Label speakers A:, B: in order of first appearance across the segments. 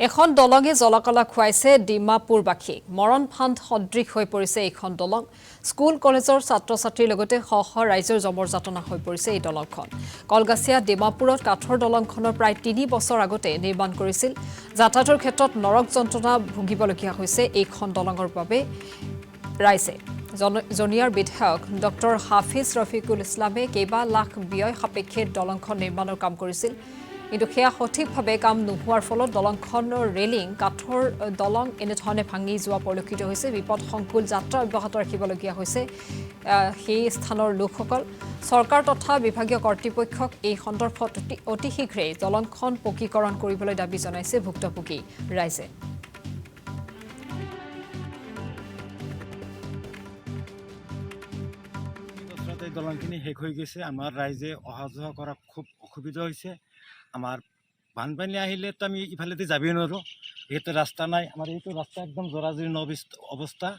A: এখন দলঙে জলকলা খুৱাইছে ডিমাপুৰবাসীক মৰণ ফান্দ সদৃশ হৈ পৰিছে এইখন দলং স্কুল কলেজৰ ছাত্ৰ-ছাত্ৰীৰ লগতে শ ৰাইজৰ জমৰ যাতনা হৈ পৰিছে এই দলংখন কলগাছিয়া ডিমাপুৰত কাঠৰ দলংখনৰ প্ৰায় ৩ বছৰ আগতে নিৰ্মাণ কৰিছিল যাতায়াতৰ ক্ষেত্ৰত নৰক যন্ত্ৰণা ভুগিবলগীয়া হৈছে এইখন দলঙৰ বাবে ৰাইজে জনিয়াৰ বিধায়ক ডক্টৰ হাফিজ ৰফিকুল ইছলামে কেইবা লাখ ব্যয় সাপেক্ষে দলংখন নিৰ্মাণৰ কাম কৰিছিল কিন্তু সেয়া সঠিকভাৱে কাম নোহোৱাৰ ফলত দলংখনৰ ৰেলিং কাঠৰ দলং এনেধৰণে ভাঙি যোৱা পৰিলক্ষিত হৈছে বিপদসংকুল যাত্ৰা অব্যাহত ৰাখিবলগীয়া হৈছে সেই স্থানৰ লোকসকল চৰকাৰ তথা বিভাগীয় কৰ্তৃপক্ষক এই সন্দৰ্ভত অতি শীঘ্ৰে দলংখন পকীকৰণ কৰিবলৈ দাবী জনাইছে ভুক্তভোগী ৰাইজে
B: দলংখিনি শেষ হৈ গৈছে আমাৰ ৰাইজে অহা যোৱা কৰা খুব অসুবিধা হৈছে আমাৰ বানপানী আহিলে তো আমি ইফালেদি যাবই নোৱাৰোঁ এইটো ৰাস্তা নাই আমাৰ এইটো ৰাস্তা একদম জৰাজীৰ্ণ অৱস্থা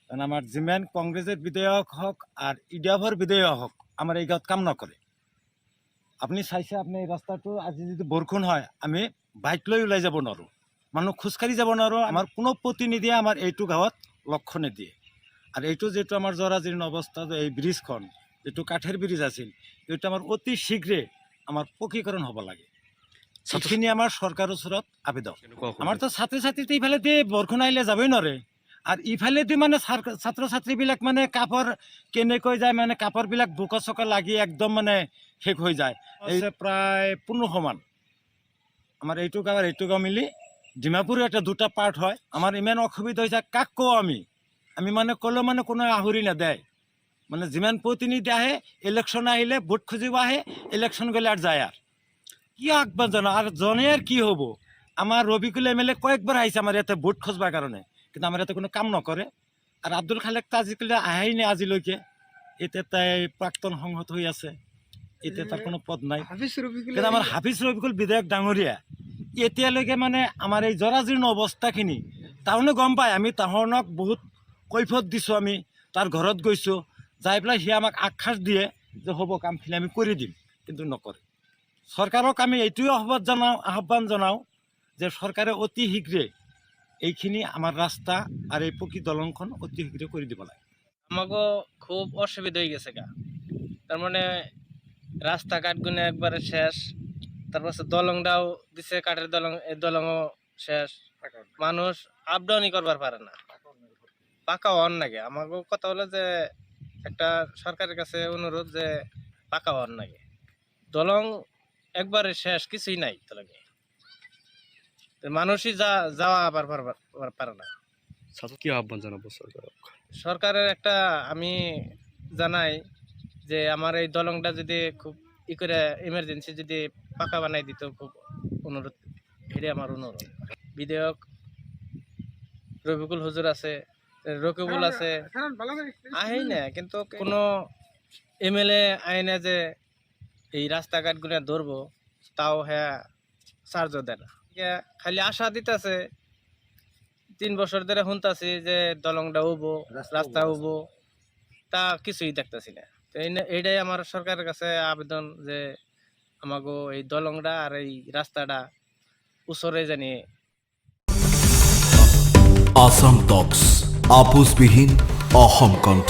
B: কাৰণ আমাৰ যিমান কংগ্ৰেছৰ বিধায়ক হওক আৰু ইডিএফৰ বিধায়ক হওক আমাৰ এই গাঁৱত কাম নকৰে আপুনি চাইছে আপুনি এই ৰাস্তাটো আজি যদি বৰষুণ হয় আমি বাইক লৈ ওলাই যাব নোৱাৰোঁ মানুহ খোজকাঢ়ি যাব নোৱাৰোঁ আমাৰ কোনো প্ৰতিনিধিয়ে আমাৰ এইটো গাঁৱত লক্ষ্য নিদিয়ে আৰু এইটো যিটো আমাৰ জৰাজীৰ্ণ অৱস্থা এই ব্ৰিজখন যিটো কাঠেৰ ব্ৰিজ আছিল এইটো আমাৰ অতি শীঘ্ৰে আমাৰ পকীকৰণ হ'ব লাগে সেইখিনি আমাৰ চৰকাৰৰ ওচৰত আবেদন আমাৰতো ছাত্ৰ ছাত্ৰীটো ইফালেদি বৰষুণ আহিলে যাবই নোৱাৰে আৰু ইফালেদি মানে ছাত্ৰ ছাত্ৰীবিলাক মানে কাপৰ কেনেকৈ যায় মানে কাপৰবিলাক বোকা চোকা লাগি একদম মানে শেষ হৈ যায় এই প্ৰায় 15 মান আমাৰ এইটো গাঁও মিলি ডিমাপুৰ এটা দুটা পাৰ্ট হয় আমাৰ ইমান অসুবিধা হৈছে কাক কওঁ আমি মানে ক'লেও মানে কোনো আহুৰি নেদেয় মানে যিমান প্ৰতিনিধি আহে ইলেকশ্যন আহিলে ভোট খুজিব আহে ইলেকশ্যন গ'লে আৰু যায় আৰু কি আগবাঢ় জানো আৰু জনে আৰু কি হ'ব আমাৰ ৰবিকুল MLA কয়েকবাৰ আহিছে আমাৰ ইয়াতে ভোট খোজবৰ কাৰণে কিন্তু আমাৰ ইয়াতে কোনো কাম নকৰে আৰু আব্দুল খালেকটো আজিকালি আহাই নাই আজিলৈকে এতিয়া তাই প্ৰাক্তন সংসদ হৈ আছে এতিয়া তাৰ কোনো পদ নাই কিন্তু আমাৰ হাফিজ ৰবিকুল বিধায়ক ডাঙৰীয়া এতিয়ালৈকে মানে আমাৰ এই জৰাজীৰ্ণ অৱস্থাখিনি তাহোনে গম পায় আমি তাহোনক বহুত কৈফত দিছোঁ আমি তাৰ ঘৰত গৈছোঁ যাই পেলাই সি আমাক আশ্বাস দিয়ে যে হ'ব কামখিনি আমি কৰি দিম কিন্তু নকৰে চৰকাৰক আমি এইটোৱে আহ্বান জনাওঁ যে চৰকাৰে অতি শীঘ্ৰে এইখিনি আমাৰ রাস্তা আর এই পকী দলংখন অতি শীঘ্র করে দিব লাগে
C: আমাকে খুব অসুবিধা হয়ে গেছে গা তার মানে রাস্তাঘাট গুনে একবারে শেষ তারপর দলংটাও দিছে কাঠের দলং এই দলংও শেষ মানুষ আপ ডাউনই করবার পারে না পাকা হওয়ার নাগে আমাকে কথা হলো যে একটা সরকারের কাছে অনুরোধ যে পাকা হওয়ার নাগে দলং একবারে শেষ কিছুই নাই দলংয়ে মানুষই যাওয়া আবার পারে না
D: কি আহ্বান জানাবো
C: সরকারের একটা আমি জানাই যে আমার এই দলংটা যদি খুব করে ইমার্জেন্সি যদি পাকা বানাই দিত খুব অনুরোধ এটাই আমার অনুরোধ বিধায়ক রবিকুল হুজুর আছে রকিবুল আছে আহেই না কিন্তু কোনো MLA আয় না যে এই রাস্তাঘাট গুলো ধরবো তাও হ্যাঁ সাহায্য দেয় না খালি আশা দিতেছে 3 বছর ধরে শুনতেছি যে দলংটা হবো রাস্তা হবো তা কিছুই দেখতেছি না তো এইটাই আমার সরকারের কাছে আবেদন যে আমাকে এই দলংটা আর এই রাস্তাটা উসরে জানিয়ে
E: আসাম টক্স আপোচবিহীন অসম কণ্ঠ